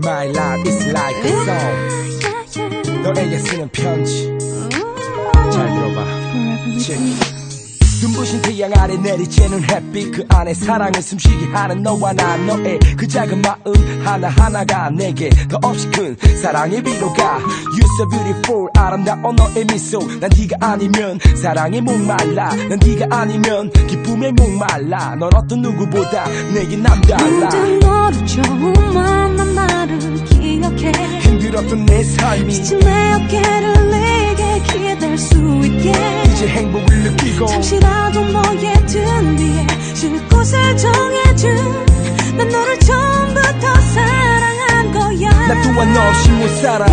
My life is like a song. 너에게 쓰는 편지. 잘 들어봐. 눈부신 태양 아래 내리쬐는 햇빛 그 안에 사랑을 숨쉬게 하는 너와 나 너의 그 작은 마음 하나하나가 내게 더 없이 큰 사랑의 비로가 You so beautiful 아름다운 너의 미소 난 네가 아니면 사랑에 목말라 난 네가 아니면 기쁨에 목말라 넌 어떤 누구보다 내게 남달라 모든 너를 처음 만난 나를 기억해 힘들었던 내 삶이 지친 내 어깨를 내게 기댈 수 있게 이제 행복을 느끼고 잠시라도 너의 등 뒤에 쉴 곳을 정해준 난 너를 처음부터 사랑한 거야 나 또한 너 없이 못 살아